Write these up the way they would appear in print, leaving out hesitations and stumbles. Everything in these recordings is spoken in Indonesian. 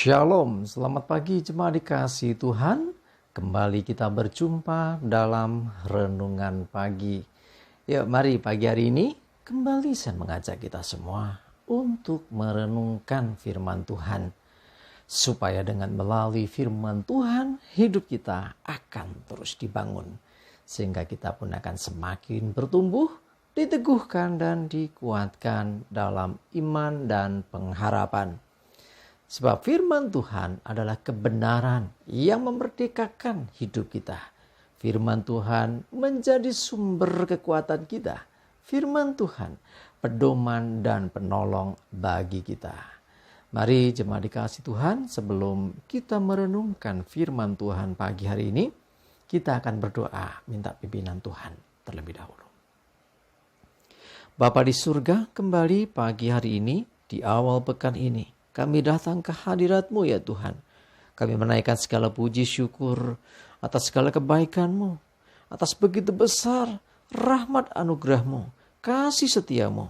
Shalom, selamat pagi jemaat dikasihi Tuhan. Kembali kita berjumpa dalam renungan pagi. Yuk mari pagi hari ini kembali saya mengajak kita semua untuk merenungkan firman Tuhan. Supaya dengan melalui firman Tuhan hidup kita akan terus dibangun. Sehingga kita pun akan semakin bertumbuh, diteguhkan dan dikuatkan dalam iman dan pengharapan. Sebab firman Tuhan adalah kebenaran yang memerdekakan hidup kita. Firman Tuhan menjadi sumber kekuatan kita. Firman Tuhan pedoman dan penolong bagi kita. Mari jemaat dikasihi Tuhan, sebelum kita merenungkan firman Tuhan pagi hari ini, kita akan berdoa minta pimpinan Tuhan terlebih dahulu. Bapa di surga, kembali pagi hari ini, di awal pekan ini, kami datang ke hadirat-Mu ya Tuhan. Kami menaikkan segala puji syukur atas segala kebaikan-Mu. Atas begitu besar rahmat anugerah-Mu, kasih setia-Mu,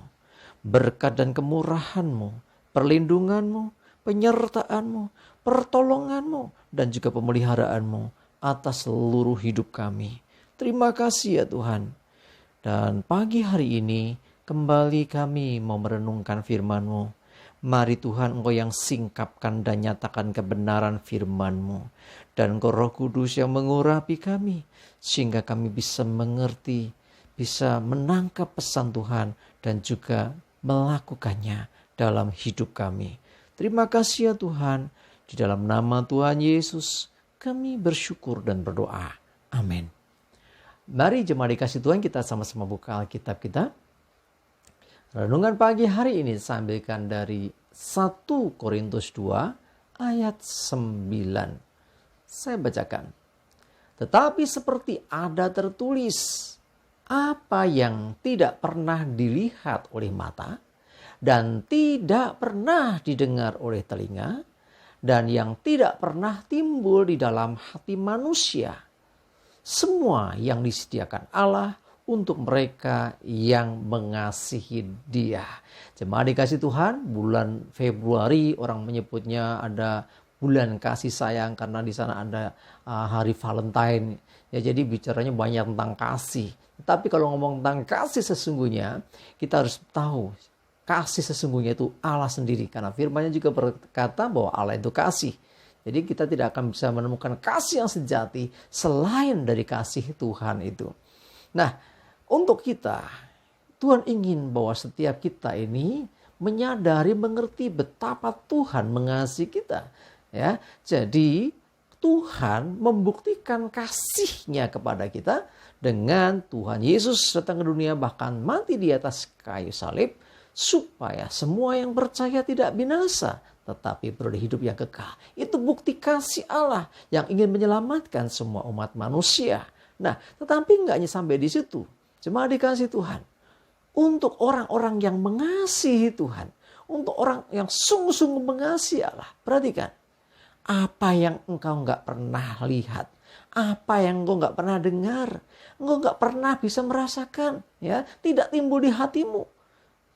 berkat dan kemurahan-Mu, perlindungan-Mu, penyertaan-Mu, pertolongan-Mu, dan juga pemeliharaan-Mu atas seluruh hidup kami. Terima kasih ya Tuhan. Dan pagi hari ini kembali kami mau merenungkan firman-Mu. Mari Tuhan, Engkau yang singkapkan dan nyatakan kebenaran firman-Mu. Dan Engkau Roh Kudus yang mengurapi kami. Sehingga kami bisa mengerti, bisa menangkap pesan Tuhan. Dan juga melakukannya dalam hidup kami. Terima kasih ya Tuhan. Di dalam nama Tuhan Yesus kami bersyukur dan berdoa. Amin. Mari jemaat dikasihi Tuhan, kita sama-sama buka Alkitab kita. Renungan pagi hari ini saya ambilkan dari 1 Korintus 2 ayat 9. Saya bacakan. Tetapi seperti ada tertulis, apa yang tidak pernah dilihat oleh mata dan tidak pernah didengar oleh telinga dan yang tidak pernah timbul di dalam hati manusia, semua yang disediakan Allah untuk mereka yang mengasihi Dia. Jemaat dikasihi Tuhan, bulan Februari orang menyebutnya ada bulan kasih sayang karena di sana ada hari Valentine. Ya, jadi bicaranya banyak tentang kasih. Tapi kalau ngomong tentang kasih sesungguhnya, kita harus tahu kasih sesungguhnya itu Allah sendiri. Karena firman-Nya juga berkata bahwa Allah itu kasih. Jadi kita tidak akan bisa menemukan kasih yang sejati selain dari kasih Tuhan itu. Nah, untuk kita, Tuhan ingin bahwa setiap kita ini menyadari, mengerti betapa Tuhan mengasihi kita. Ya, jadi Tuhan membuktikan kasih-Nya kepada kita dengan Tuhan Yesus datang ke dunia bahkan mati di atas kayu salib supaya semua yang percaya tidak binasa tetapi beroleh hidup yang kekal. Itu bukti kasih Allah yang ingin menyelamatkan semua umat manusia. Nah, tetapi enggak hanya sampai di situ. Jemaat dikasihi Tuhan. Untuk orang-orang yang mengasihi Tuhan. Untuk orang yang sungguh-sungguh mengasihi Allah. Perhatikan. Apa yang engkau enggak pernah lihat. Apa yang engkau enggak pernah dengar. Engkau enggak pernah bisa merasakan. Ya, tidak timbul di hatimu.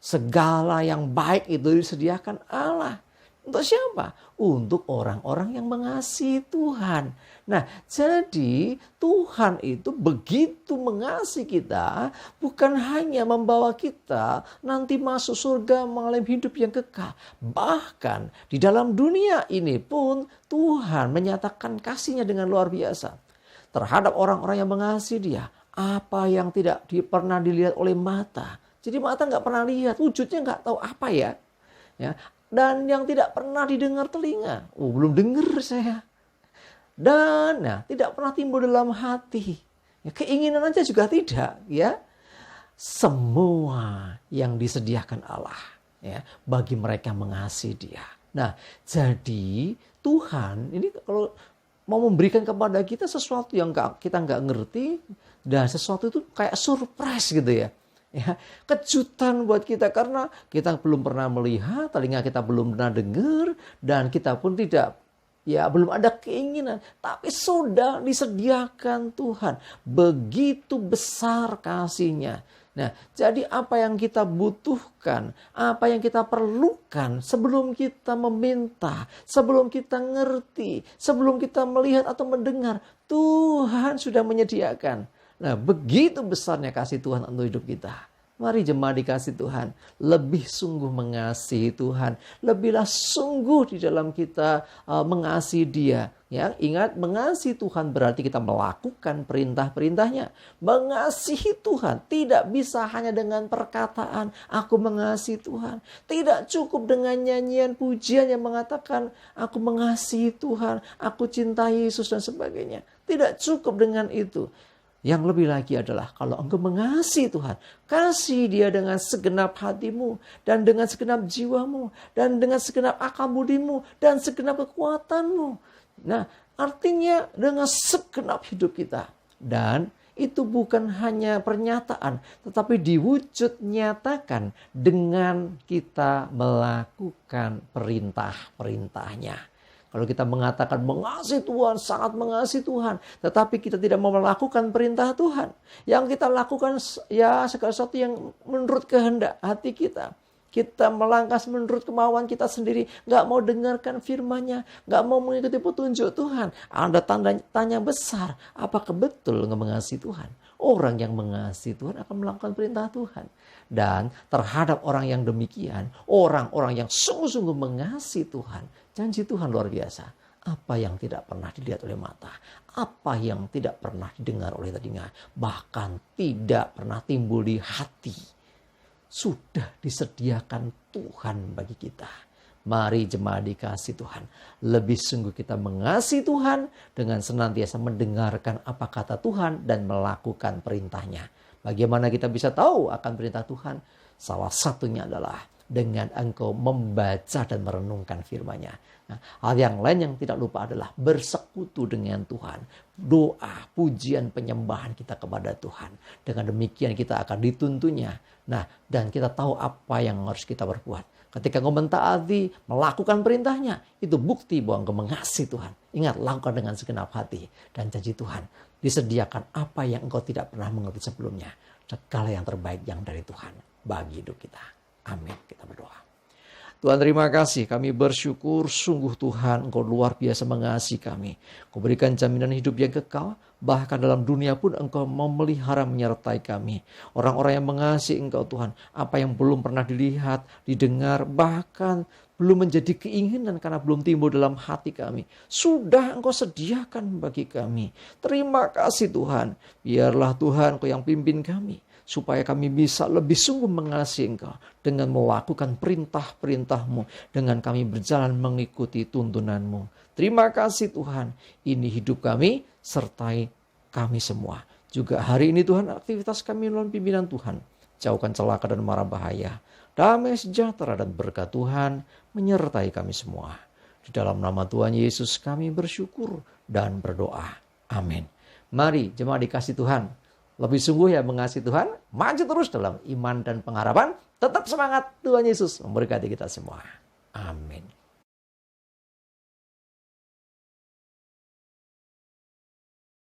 Segala yang baik itu disediakan Allah. Untuk siapa? Untuk orang-orang yang mengasihi Tuhan. Nah, jadi Tuhan itu begitu mengasihi kita, bukan hanya membawa kita nanti masuk surga mengalami hidup yang kekal. Bahkan di dalam dunia ini pun Tuhan menyatakan kasih-Nya dengan luar biasa. Terhadap orang-orang yang mengasihi Dia. Apa yang tidak pernah dilihat oleh mata. Jadi mata nggak pernah lihat, wujudnya nggak tahu apa ya. Dan yang tidak pernah didengar telinga. Belum dengar saya. Dan tidak pernah timbul dalam hati. Ya, keinginan aja juga tidak. Ya, semua yang disediakan Allah ya, bagi mereka mengasihi Dia. Nah, jadi Tuhan ini kalau mau memberikan kepada kita sesuatu yang kita nggak ngerti. Dan sesuatu itu kayak surprise gitu ya. Ya, kejutan buat kita karena kita belum pernah melihat, telinga kita belum pernah dengar, dan kita pun belum ada keinginan, tapi sudah disediakan Tuhan. Begitu besar kasih-Nya Nah, jadi apa yang kita butuhkan, apa yang kita perlukan sebelum kita meminta, sebelum kita ngerti, sebelum kita melihat atau mendengar, Tuhan sudah menyediakan. Nah, begitu besarnya kasih Tuhan untuk hidup kita. Mari jemaat dikasih Tuhan, lebih sungguh mengasihi Tuhan, lebihlah sungguh di dalam kita mengasihi Dia. Ya, ingat, mengasihi Tuhan berarti kita melakukan perintah-perintahnya. Mengasihi Tuhan tidak bisa hanya dengan perkataan, aku mengasihi Tuhan. Tidak cukup dengan nyanyian pujian yang mengatakan, aku mengasihi Tuhan, aku cintai Yesus dan sebagainya. Tidak cukup dengan itu. Yang lebih lagi adalah kalau engkau mengasihi Tuhan, kasih Dia dengan segenap hatimu, dan dengan segenap jiwamu, dan dengan segenap akal budimu, dan segenap kekuatanmu. Nah, artinya dengan segenap hidup kita. Dan itu bukan hanya pernyataan, tetapi diwujud nyatakan dengan kita melakukan perintah-perintahnya. Kalau kita mengatakan mengasihi Tuhan, sangat mengasihi Tuhan, tetapi kita tidak mau melakukan perintah Tuhan. Yang kita lakukan ya segala sesuatu yang menurut kehendak hati kita. Kita melangkah menurut kemauan kita sendiri, nggak mau dengarkan firman-Nya, nggak mau mengikuti petunjuk Tuhan. Ada tanya besar, apakah betul nggak mengasihi Tuhan? Orang yang mengasihi Tuhan akan melakukan perintah Tuhan. Dan terhadap orang yang demikian, orang-orang yang sungguh-sungguh mengasihi Tuhan, janji Tuhan luar biasa. Apa yang tidak pernah dilihat oleh mata, apa yang tidak pernah didengar oleh telinga, bahkan tidak pernah timbul di hati, sudah disediakan Tuhan bagi kita. Mari jemaat dikasih Tuhan, lebih sungguh kita mengasihi Tuhan dengan senantiasa mendengarkan apa kata Tuhan dan melakukan perintahnya. Bagaimana kita bisa tahu akan perintah Tuhan? Salah satunya adalah dengan engkau membaca dan merenungkan firman-Nya. Nah, hal yang lain yang tidak lupa adalah bersekutu dengan Tuhan. Doa, pujian, penyembahan kita kepada Tuhan. Dengan demikian kita akan dituntunnya. Nah, dan kita tahu apa yang harus kita berbuat. Ketika engkau mentaati, melakukan perintahnya, itu bukti bahwa engkau mengasihi Tuhan. Ingat, lakukan dengan segenap hati. Dan janji Tuhan, disediakan apa yang engkau tidak pernah mengerti sebelumnya. Segala yang terbaik yang dari Tuhan bagi hidup kita. Amin. Kita berdoa. Tuhan, terima kasih. Kami bersyukur sungguh Tuhan Engkau luar biasa mengasihi kami. Engkau berikan jaminan hidup yang kekal. Bahkan dalam dunia pun Engkau memelihara menyertai kami. Orang-orang yang mengasihi Engkau Tuhan. Apa yang belum pernah dilihat, didengar, bahkan belum menjadi keinginan karena belum timbul dalam hati kami. Sudah Engkau sediakan bagi kami. Terima kasih Tuhan. Biarlah Tuhan Engkau yang pimpin kami. Supaya kami bisa lebih sungguh mengasihi Engkau dengan melakukan perintah-perintah-Mu. Dengan kami berjalan mengikuti tuntunan-Mu. Terima kasih Tuhan. Ini hidup kami sertai kami semua. Juga hari ini Tuhan, aktivitas kami dalam pimpinan Tuhan. Jauhkan celaka dan mara bahaya. Damai sejahtera dan berkat Tuhan menyertai kami semua. Di dalam nama Tuhan Yesus kami bersyukur dan berdoa. Amin. Mari jemaat dikasih Tuhan. Lebih sungguh ya mengasihi Tuhan. Maju terus dalam iman dan pengharapan. Tetap semangat, Tuhan Yesus memberkati kita semua. Amin.